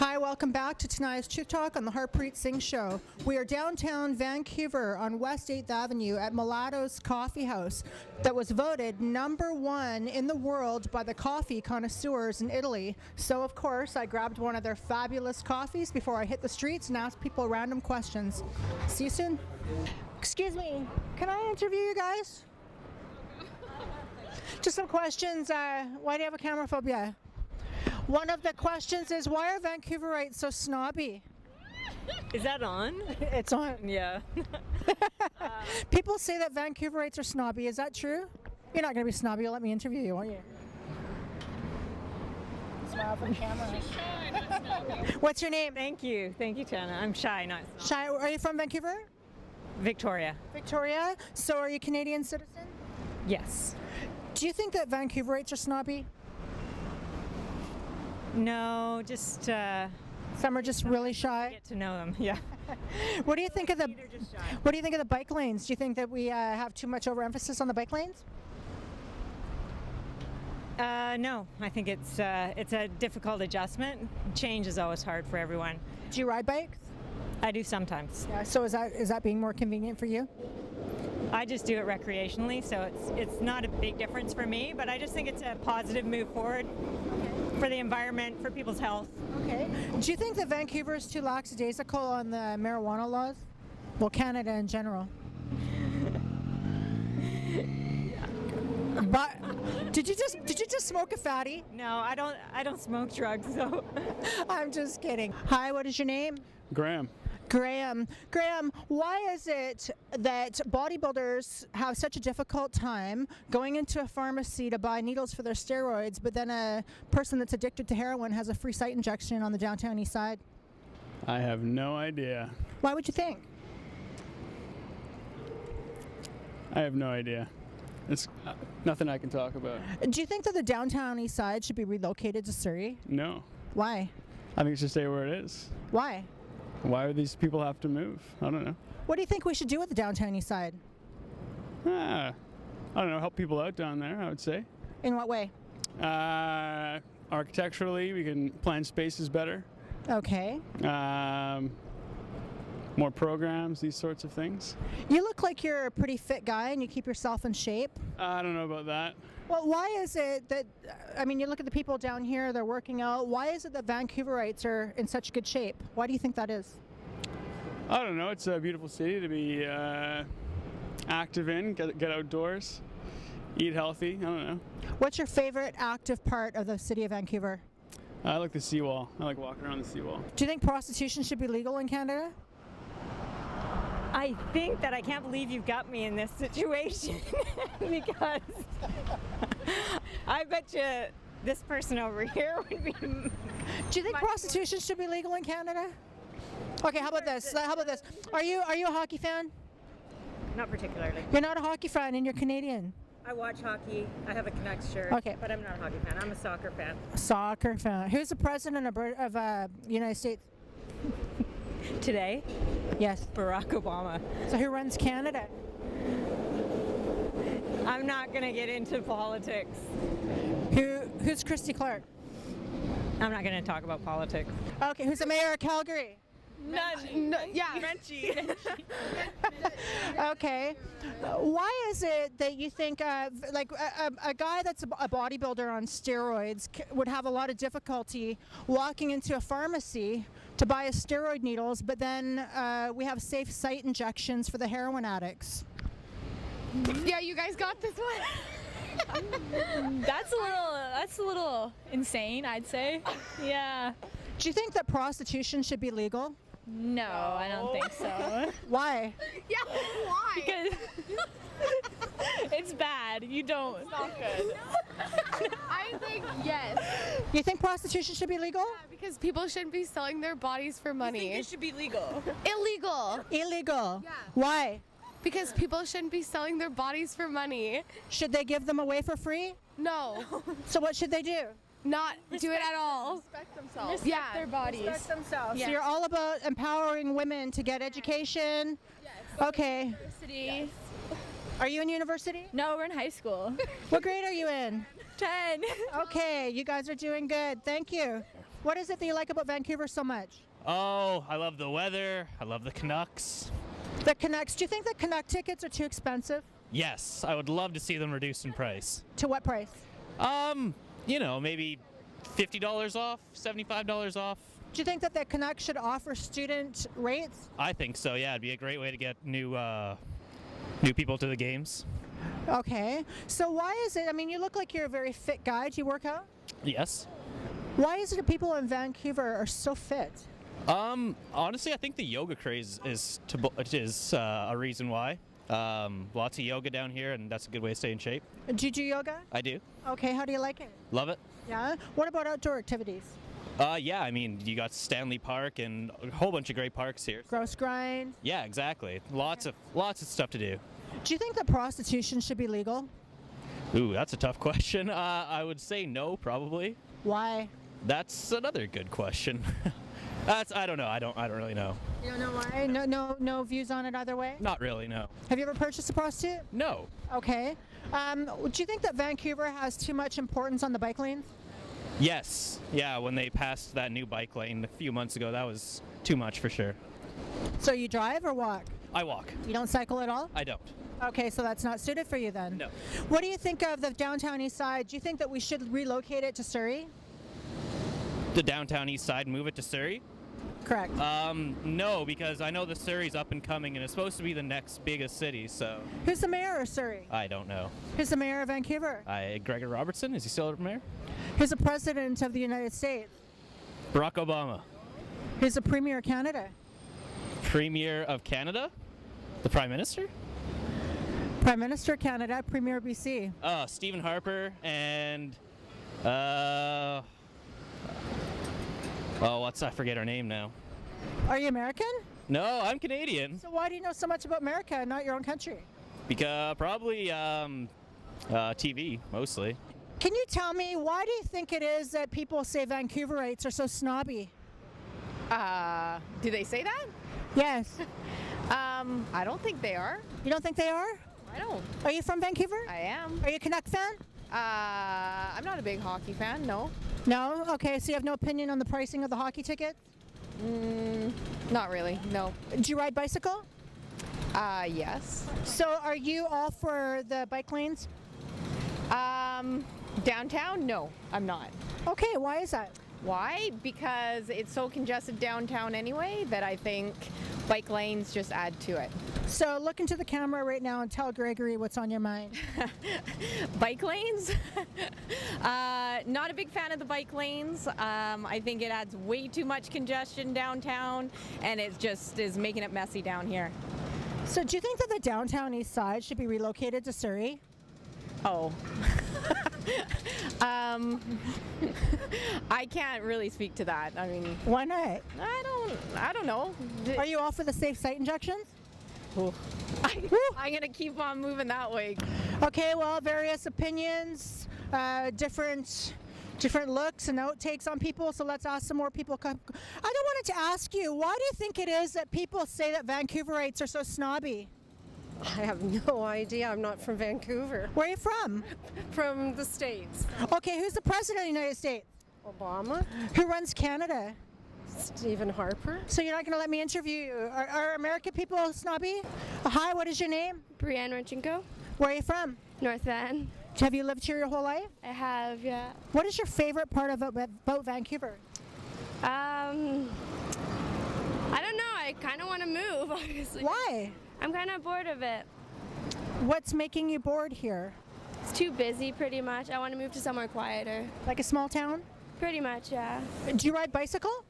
Hi, welcome back to tonight's Truth Talk on the Harpreet Singh Show. We are downtown Vancouver on West 8th Avenue at Mulatto's Coffee House that was voted #1 in the world by the coffee connoisseurs in Italy. So, of course, I grabbed one of their fabulous coffees before I hit the streets and asked people random questions. See you soon. Excuse me, can I interview you guys? Just some questions. Why do you have a camera phobia? One of the questions is, why are Vancouverites so snobby? Is that on? It's on. Yeah. People say that Vancouverites are snobby. Is that true? You're not going to be snobby. You'll let me interview you, won't you? Smile for the camera. She's shy, not snobby. What's your name? Thank you, Tana. I'm shy, not snobby. Shy. Are you from Vancouver? Victoria. Victoria. So are you a Canadian citizen? Yes. Do you think that Vancouverites are snobby? No, just Some are just really shy. get to know them. Yeah. What do you think of the? They're just shy. What do you think of the bike lanes? Do you think that we have too much overemphasis on the bike lanes? No, I think it's a difficult adjustment. Change is always hard for everyone. Do you ride bikes? I do sometimes. Yeah. So is that being more convenient for you? I just do it recreationally, so it's not a big difference for me. But I just think it's a positive move forward for the environment, for people's health. Okay. Do you think that Vancouver is too lackadaisical on the marijuana laws? Well, Canada in general. But did you just smoke a fatty? No, I don't smoke drugs, so. I'm just kidding. Hi, what is your name? Graham. Graham, why is it that bodybuilders have such a difficult time going into a pharmacy to buy needles for their steroids, but then a person that's addicted to heroin has a free site injection on the downtown east side? I have no idea. Why would you think? I have no idea. It's nothing I can talk about. Do you think that the downtown east side should be relocated to Surrey? No. Why? I think it should stay where it is. Why? Why would these people have to move? I don't know. What do you think we should do with the downtown east side? I don't know. Help people out down there, I would say. In what way? Architecturally, we can plan spaces better. Okay. More programs, these sorts of things. You look like you're a pretty fit guy and you keep yourself in shape. I don't know about that. Well, why is it that, I mean, you look at the people down here, they're working out. Why is it that Vancouverites are in such good shape? Why do you think that is? I don't know. It's a beautiful city to be active in, get outdoors, eat healthy. I don't know. What's your favorite active part of the city of Vancouver? I like the seawall. I like walking around the seawall. Do you think prostitution should be legal in Canada? I think that I can't believe you've got me in this situation because I bet you this person over here would be. Do you think prostitution should be legal in Canada? Okay, how about this? Are you a hockey fan? Not particularly. You're not a hockey fan and you're Canadian. I watch hockey. I have a Canucks shirt. Okay. But I'm not a hockey fan. I'm a soccer fan. Soccer fan. Who's the president of United States? Today, Yes. Barack Obama. So who runs Canada? I'm not going to get into politics. Who's Christy Clark? I'm not going to talk about politics. Okay, who's the mayor of Calgary? Menchie. Okay. Why is it that you think like a guy that's a bodybuilder on steroids would have a lot of difficulty walking into a pharmacy to buy his steroid needles, but then we have safe site injections for the heroin addicts? Yeah, you guys got this one. That's a little insane, I'd say. Yeah. Do you think that prostitution should be legal? No, I don't think so. Why? Yeah, why? Because it's bad. You don't. It's not good. I think yes. You think prostitution should be legal? Because people shouldn't be selling their bodies for money. It should be legal. Illegal. Illegal. Yeah. Why? Because people shouldn't be selling their bodies for money. Should they give them away for free? No. So what should they do? Not do it at all. Respect themselves. Respect Yeah. their bodies. Respect themselves. Yes. So you're all about empowering women to get education. Yes. Okay. University. Are you in university? No, we're in high school. What grade are you in? 10. Okay, you guys are doing good. Thank you. What is it that you like about Vancouver so much? Oh, I love the weather. I love the Canucks. The Canucks. Do you think the Canuck tickets are too expensive? Yes, I would love to see them reduced in price. To what price? Maybe $50 off, $75 off. Do you think that the Canucks should offer student rates? I think so. Yeah, it'd be a great way to get new people to the games. Okay. So why is it? I mean, you look like you're a very fit guy. Do you work out? Yes. Why is it that people in Vancouver are so fit? Honestly, I think the yoga craze is a reason why. Lots of yoga down here, and that's a good way to stay in shape. Do you do yoga? I do. Okay. How do you like it? Love it. Yeah. What about outdoor activities? Yeah, I mean, you got Stanley Park and a whole bunch of great parks here. Gross grind. Yeah, exactly. Lots of stuff to do. Do you think that prostitution should be legal? Ooh, that's a tough question. I would say no, probably. Why? That's another good question. I don't know. I don't really know. You don't know why? No views on it either way? Not really, no. Have you ever purchased a prostitute? No. Okay. Do you think that Vancouver has too much importance on the bike lanes? Yes. Yeah, when they passed that new bike lane a few months ago, that was too much for sure. So you drive or walk? I walk. You don't cycle at all? I don't. Okay, so that's not suited for you then? No. What do you think of the downtown east side? Do you think that we should relocate it to Surrey? The downtown east side, move it to Surrey? Correct. No, because I know the Surrey's up and coming, and it's supposed to be the next biggest city, so Who's the mayor of Surrey? I don't know. Who's the mayor of Vancouver? Gregor Robertson, is he still mayor? Who's the president of the United States? Barack Obama. Who's the premier of Canada? Premier of Canada? The Prime Minister? Prime Minister of Canada, Premier of BC. Stephen Harper and I forget her name now. Are you American? No, I'm Canadian. So why do you know so much about America and not your own country? Because probably TV mostly. Can you tell me, why do you think it is that people say Vancouverites are so snobby? Do they say that? Yes. I don't think they are. You don't think they are? I don't. Are you from Vancouver? I am. Are you a Canuck fan? I'm not a big hockey fan, no. No? Okay, so you have no opinion on the pricing of the hockey tickets? Not really, no. Do you ride bicycle? Yes. So are you all for the bike lanes? Downtown? No, I'm not. Okay, why is that? Why? Because it's so congested downtown anyway that I think bike lanes just add to it. So look into the camera right now and tell Gregory what's on your mind. Bike lanes? Not a big fan of the bike lanes. I think it adds way too much congestion downtown, and it just is making it messy down here. So do you think that the downtown east side should be relocated to Surrey? Oh. I can't really speak to that. I mean, Why not? I don't know. Are you all for the safe site injections? I'm gonna keep on moving that way. Okay, well, various opinions, different looks and outtakes on people, so let's ask some more people. I wanted to ask you, why do you think it is that people say that Vancouverites are so snobby? I have no idea. I'm not from Vancouver. Where are you from? From the States. Okay, who's the president of the United States? Obama, Who runs Canada? Stephen Harper. So you're not going to let me interview you. Are American people snobby? Hi, what is your name? Brianne Ronchenko, Where are you from? North Van. Have you lived here your whole life? I have, yeah. What is your favorite part about Vancouver? I don't know. I kind of want to move, obviously. Why? I'm kind of bored of it. What's making you bored here? It's too busy, pretty much. I want to move to somewhere quieter. Like a small town? Pretty much, yeah. Do you ride bicycle?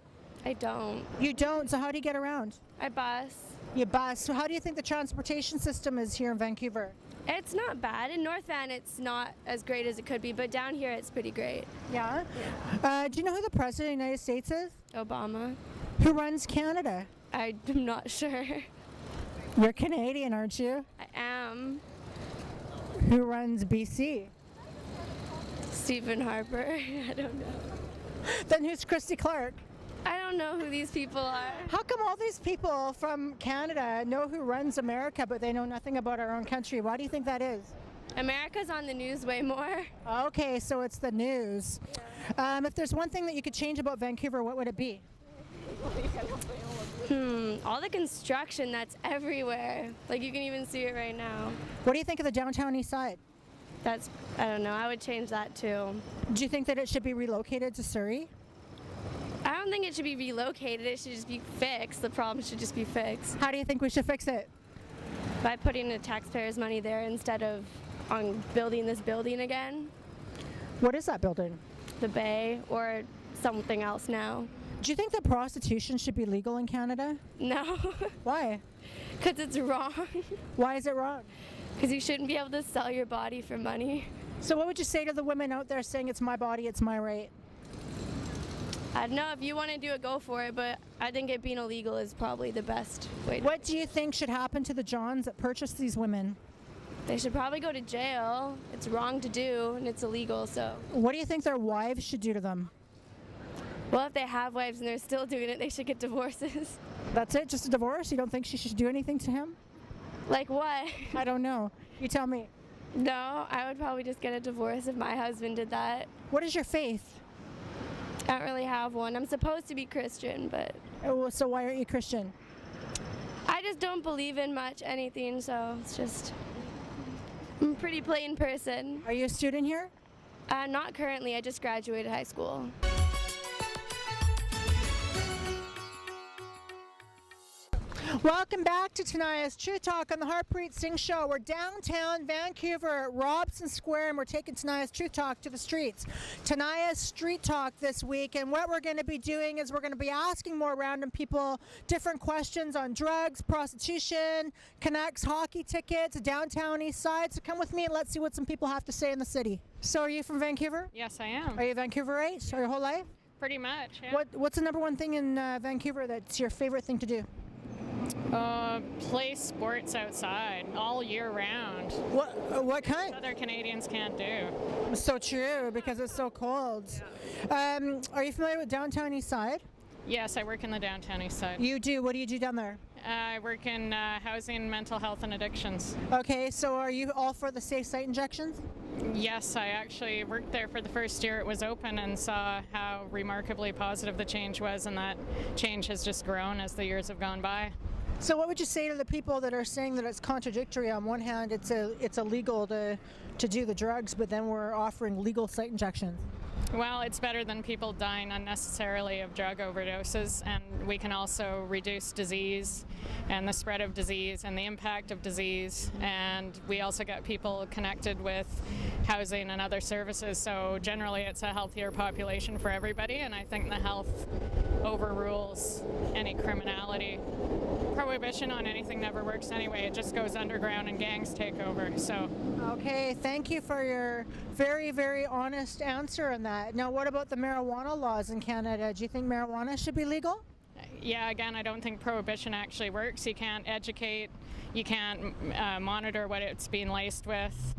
I don't. You don't, so how do you get around? I bus. You bus. So how do you think the transportation system is here in Vancouver? It's not bad. In North Van, it's not as great as it could be, but down here, it's pretty great. Yeah? Do you know who the president of the United States is? Obama. Who runs Canada? I'm not sure. You're Canadian, aren't you? I am. Who runs BC? Stephen Harper. I don't know. Then who's Christy Clark? I don't know who these people are. How come all these people from Canada know who runs America, but they know nothing about our own country? Why do you think that is? America's on the news way more. Okay, so it's the news. If there's one thing that you could change about Vancouver, what would it be? All the construction that's everywhere. Like, you can even see it right now. What do you think of the downtown east side? I don't know, I would change that too. Do you think that it should be relocated to Surrey? I don't think it should be relocated, it should just be fixed. The problem should just be fixed. How do you think we should fix it? By putting the taxpayers' money there instead of on building this building again. What is that building? The Bay or something else now. Do you think that prostitution should be legal in Canada? No, Why? because it's wrong. Why is it wrong? Because you shouldn't be able to sell your body for money. So what would you say to the women out there saying it's my body, it's my right? I don't know, if you want to do it, go for it, but I think it being illegal is probably the best way. What do you think should happen to the Johns that purchased these women? They should probably go to jail. It's wrong to do, and it's illegal, so. What do you think their wives should do to them? Well, if they have wives and they're still doing it, they should get divorces. That's it? Just a divorce? You don't think she should do anything to him? Like what? I don't know. You tell me. No, I would probably just get a divorce if my husband did that. What is your faith? I don't really have one. I'm supposed to be Christian, but So why aren't you Christian? I just don't believe in much anything, so it's just. I'm a pretty plain person. Are you a student here? Not currently, I just graduated high school. Welcome back to Tania's Truth Talk on the Harpreet Singh Show. We're downtown Vancouver at Robson Square, and we're taking Tania's Truth Talk to the streets. Tania's Street Talk this week, and what we're going to be doing is we're going to be asking more random people different questions on drugs, prostitution, Canucks hockey tickets, downtown east side. So come with me and let's see what some people have to say in the city. So are you from Vancouver? Yes, I am. Are you Vancouverite your whole life? Pretty much, yeah. What's the number one thing in Vancouver that's your favorite thing to do? Play sports outside all year round. What kind? Other Canadians can't do. So true, because it's so cold. Are you familiar with downtown east side? Yes, I work in the downtown east side. You do? What do you do down there? I work in housing, mental health, and addictions. Okay, so are you all for the safe site injections? Yes, I actually worked there for the first year it was open and saw how remarkably positive the change was, and that change has just grown as the years have gone by. So what would you say to the people that are saying that it's contradictory? On one hand, it's illegal to do the drugs, but then we're offering legal site injections. Well, it's better than people dying unnecessarily of drug overdoses, and we can also reduce disease and the spread of disease and the impact of disease, and we also get people connected with housing and other services, so generally it's a healthier population for everybody, and I think the health overrules any criminality. Prohibition on anything never works anyway. It just goes underground and gangs take over. So. Okay, thank you for your very, very honest answer on that. Now, what about the marijuana laws in Canada? Do you think marijuana should be legal? Yeah, again, I don't think prohibition actually works. You can't educate, you can't monitor what it's being laced with,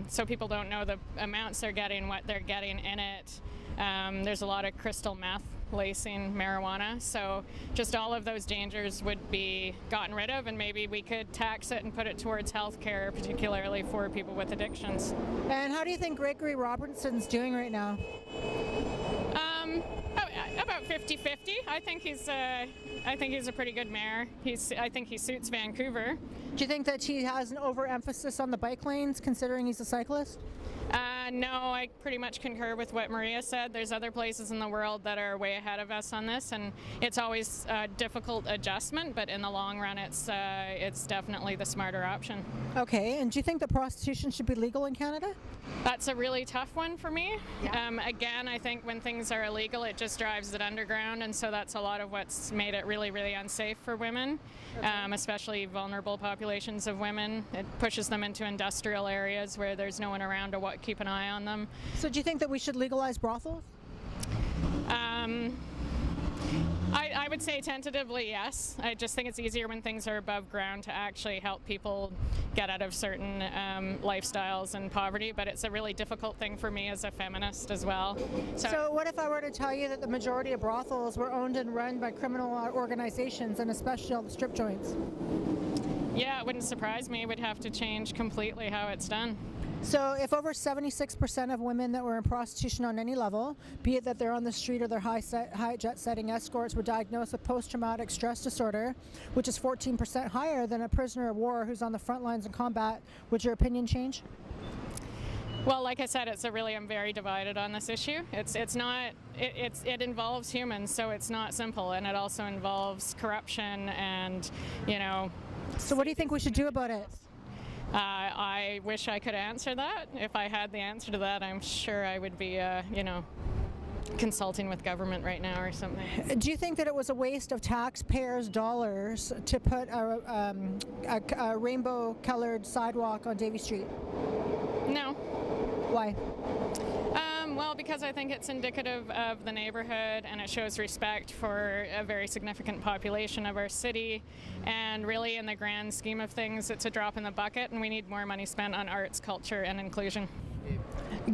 so people don't know the amounts they're getting, what they're getting in it. There's a lot of crystal meth lacing marijuana, so just all of those dangers would be gotten rid of, and maybe we could tax it and put it towards health care, particularly for people with addictions. And how do you think Gregory Robertson's doing right now? About 50-50. I think he's a pretty good mayor. I think he suits Vancouver. Do you think that he has an overemphasis on the bike lanes, considering he's a cyclist? No, I pretty much concur with what Maria said. There's other places in the world that are way ahead of us on this, and it's always a difficult adjustment, but in the long run, it's definitely the smarter option. Okay, and do you think that prostitution should be legal in Canada? That's a really tough one for me. Yeah. Again, I think when things are illegal, it just drives it underground, and so that's a lot of what's made it really, really unsafe for women, especially vulnerable populations of women. It pushes them into industrial areas where there's no one around to keep an eye on them. So do you think that we should legalize brothels? I would say tentatively yes. I just think it's easier when things are above ground to actually help people get out of certain lifestyles and poverty, but it's a really difficult thing for me as a feminist as well. So what if I were to tell you that the majority of brothels were owned and run by criminal organizations, and especially all the strip joints? Yeah, it wouldn't surprise me. It would have to change completely how it's done. So if over 76% of women that were in prostitution on any level, be it that they're on the street or they're high jet setting escorts, were diagnosed with post-traumatic stress disorder, which is 14% higher than a prisoner of war who's on the front lines in combat, would your opinion change? Well, like I said, I'm very divided on this issue. It involves humans, so it's not simple, and it also involves corruption and, So what do you think we should do about it? I wish I could answer that. If I had the answer to that, I'm sure I would be, consulting with government right now or something. Do you think that it was a waste of taxpayers' dollars to put a rainbow-colored sidewalk on Davie Street? No. Why? Well, because I think it's indicative of the neighborhood and it shows respect for a very significant population of our city. And really, in the grand scheme of things, it's a drop in the bucket, and we need more money spent on arts, culture, and inclusion.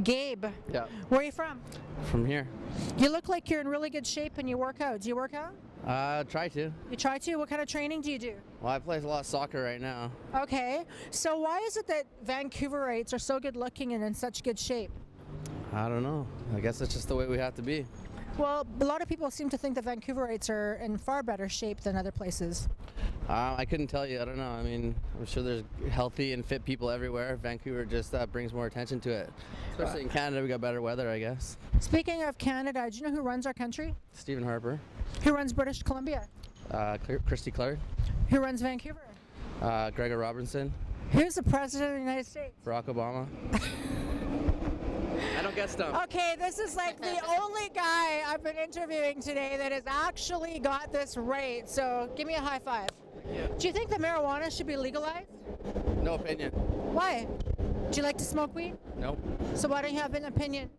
Gabe. Yeah. Where are you from? From here. You look like you're in really good shape and you work out. Do you work out? Try to. You try to? What kind of training do you do? Well, I play a lot of soccer right now. Okay. So why is it that Vancouverites are so good looking and in such good shape? I don't know. I guess it's just the way we have to be. Well, a lot of people seem to think that Vancouverites are in far better shape than other places. I couldn't tell you. I don't know. I mean, I'm sure there's healthy and fit people everywhere. Vancouver just brings more attention to it. Especially in Canada, we got better weather, I guess. Speaking of Canada, do you know who runs our country? Stephen Harper. Who runs British Columbia? Christy Clark. Who runs Vancouver? Gregor Robertson. Who's the president of the United States? Barack Obama. I don't get stumped. Okay, this is like the only guy I've been interviewing today that has actually got this right. So give me a high five. Yeah. Do you think that marijuana should be legalized? No opinion. Why? Do you like to smoke weed? Nope. So why don't you have an opinion?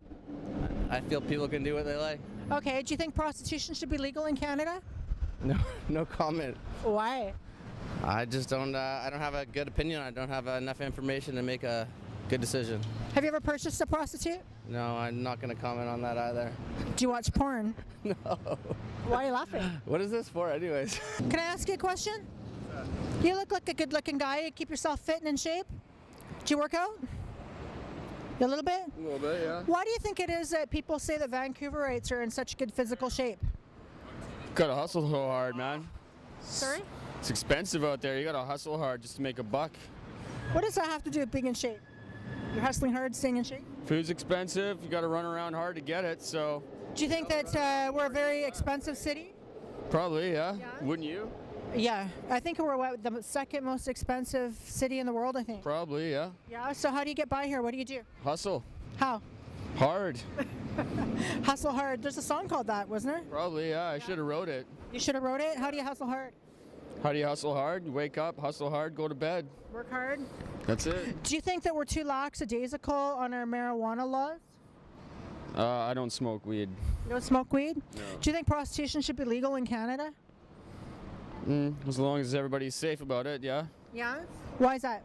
I feel people can do what they like. Okay, do you think prostitution should be legal in Canada? No comment. Why? I just don't. I don't have a good opinion. I don't have enough information to make a good decision. Have you ever purchased a prostitute? No, I'm not going to comment on that either. Do you watch porn? No. Why are you laughing? What is this for, anyways? Can I ask you a question? You look like a good-looking guy. You keep yourself fit and in shape. Do you work out? A little bit? A little bit, yeah. Why do you think it is that people say that Vancouverites are in such good physical shape? Gotta hustle so hard, man. Sorry? It's expensive out there. You gotta hustle hard just to make a buck. What does that have to do with being in shape? You're hustling hard, staying in shape? Food's expensive. You gotta run around hard to get it, so Do you think that we're a very expensive city? probably, yeah. Wouldn't you? Yeah, I think we're the second most expensive city in the world, I think. Probably, yeah. Yeah, so how do you get by here? What do you do? Hustle. How? Hard. Hustle hard. There's a song called that, wasn't there? Probably, yeah. I should have wrote it. You should have wrote it. How do you hustle hard? How do you hustle hard? You wake up, hustle hard, go to bed. Work hard. That's it. Do you think that we're too lackadaisical on our marijuana laws? I don't smoke weed. You don't smoke weed? No. Do you think prostitution should be legal in Canada? As long as everybody's safe about it, yeah. Yeah. Why is that?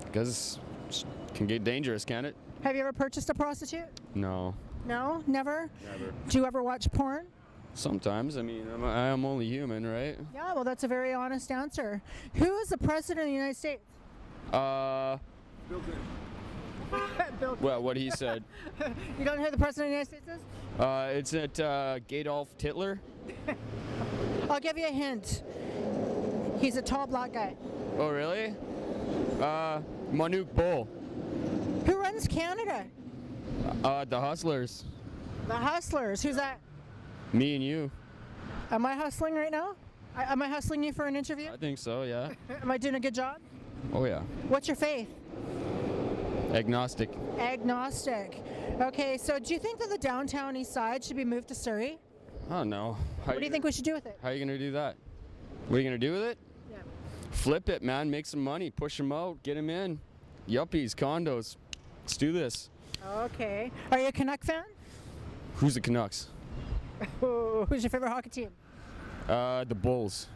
Because it can get dangerous, can it? Have you ever purchased a prostitute? No. No, never? Never. Do you ever watch porn? Sometimes. I mean, I'm only human, right? Yeah, well, that's a very honest answer. Who is the president of the United States? Bill Bill Well, what he said. You don't know who the president of the United States is? It's at Gadolf Titler. I'll give you a hint. He's a tall black guy. Oh, really? Manuk Bull. Who runs Canada? The Hustlers. The Hustlers. Who's that? Me and you. Am I hustling right now? Am I hustling you for an interview? I think so, yeah. Am I doing a good job? Oh, yeah. What's your faith? Agnostic. Agnostic. Okay, so do you think that the downtown east side should be moved to Surrey? I don't know. What do you think we should do with it? How are you going to do that? What are you going to do with it? Yeah. Flip it, man. Make some money. Push them out. Get them in. Yuppies, condos. Let's do this. Okay. Are you a Canuck fan? Who's the Canucks? Who's your favorite hockey team? The Bulls.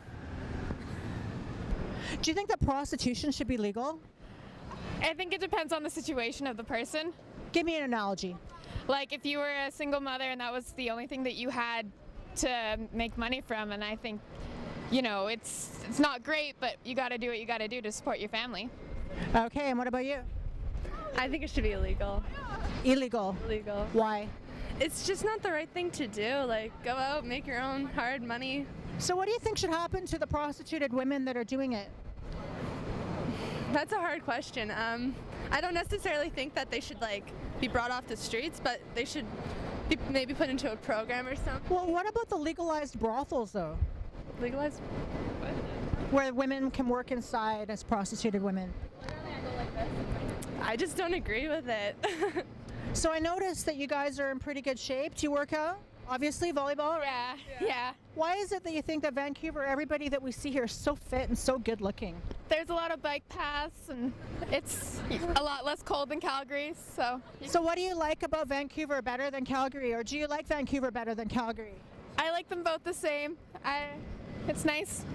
Do you think that prostitution should be legal? I think it depends on the situation of the person. Give me an analogy. Like if you were a single mother and that was the only thing that you had to make money from, and I think it's not great, but you got to do what you got to do to support your family. Okay, and what about you? I think it should be illegal. Illegal. Illegal. Why? It's just not the right thing to do. Like, go out, make your own hard money. So what do you think should happen to the prostituted women that are doing it? That's a hard question. I don't necessarily think that they should be brought off the streets, but they should be maybe put into a program or something. Well, what about the legalized brothels, though? Legalized? Where women can work inside as prostituted women. I just don't agree with it. So I noticed that you guys are in pretty good shape. Do you work out? Obviously, volleyball, right? Yeah. Why is it that you think that Vancouver, everybody that we see here is so fit and so good looking? There's a lot of bike paths, and it's a lot less cold than Calgary, so. So what do you like about Vancouver better than Calgary, or do you like Vancouver better than Calgary? I like them both the same. It's nice.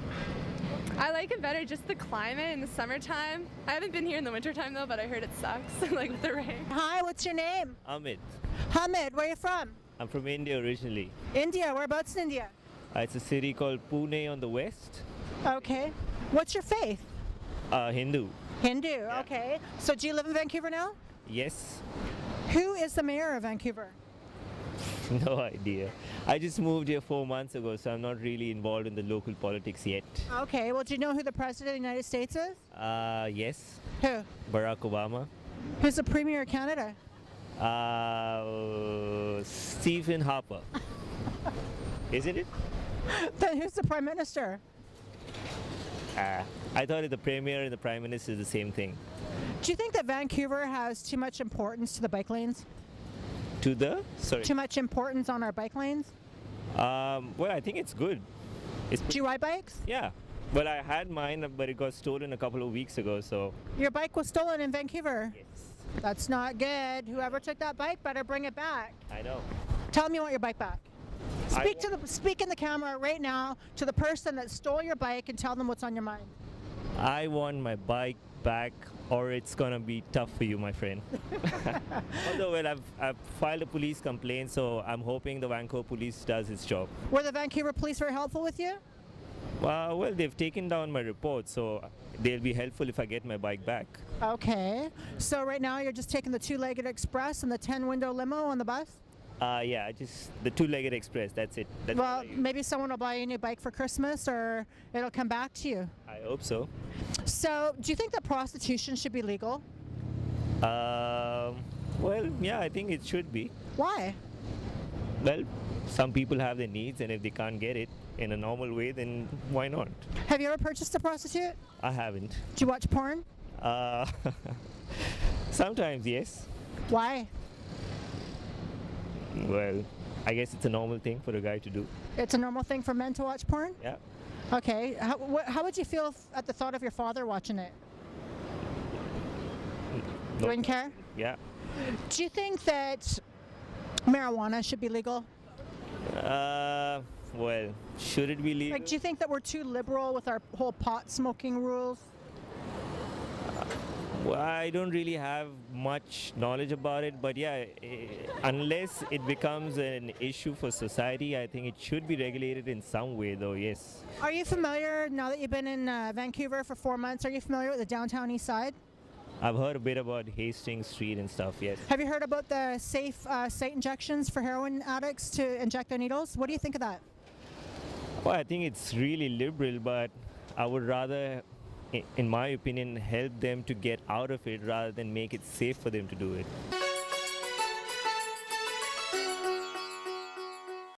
I like it better, just the climate in the summertime. I haven't been here in the wintertime though, but I heard it sucks, like with the rain. Hi, what's your name? Amit. Hamid, where are you from? I'm from India originally. India, whereabouts in India? It's a city called Pune on the west. Okay. What's your faith? Hindu. Hindu, okay. So do you live in Vancouver now? Yes. Who is the mayor of Vancouver? No idea. I just moved here 4 months ago, so I'm not really involved in the local politics yet. Okay, well, do you know who the President of the United States is? Yes. Who? Barack Obama. Who's the Premier of Canada? Stephen Harper. Isn't it? Then who's the Prime Minister? I thought the Premier and the Prime Minister is the same thing. Do you think that Vancouver has too much importance to the bike lanes? To the? Sorry. Too much importance on our bike lanes? Well, I think it's good. Do you ride bikes? Yeah. Well, I had mine, but it got stolen a couple of weeks ago, so. Your bike was stolen in Vancouver? Yes. That's not good. Whoever took that bike better bring it back. I know. Tell me you want your bike back. Speak in the camera right now to the person that stole your bike and tell them what's on your mind. I want my bike back, or it's gonna be tough for you, my friend. Although, well, I've filed a police complaint, so I'm hoping the Vancouver police does its job. Were the Vancouver police very helpful with you? Well, they've taken down my report, so they'll be helpful if I get my bike back. Okay. So right now you're just taking the two-legged express and the 10-window limo on the bus? Yeah, just the two-legged express, that's it. That's Well, maybe someone will buy you a new bike for Christmas, or it'll come back to you. I hope so. So, do you think that prostitution should be legal? Well, yeah, I think it should be. Why? Well, some people have their needs, and if they can't get it in a normal way, then why not? Have you ever purchased a prostitute? I haven't. Do you watch porn? Sometimes, yes. Why? Well, I guess it's a normal thing for a guy to do. It's a normal thing for men to watch porn? Yeah. Okay. How would you feel at the thought of your father watching it? You wouldn't care? Yeah. Do you think that marijuana should be legal? Well, should it be legal? Like, do you think that we're too liberal with our whole pot smoking rules? Well, I don't really have much knowledge about it, but yeah, unless it becomes an issue for society, I think it should be regulated in some way, though, yes. Are you familiar, now that you've been in Vancouver for 4 months, are you familiar with the downtown east side? I've heard a bit about Hastings Street and stuff, yes. Have you heard about the safe site injections for heroin addicts to inject their needles? What do you think of that? Well, I think it's really liberal, but I would rather, in my opinion, help them to get out of it rather than make it safe for them to do it.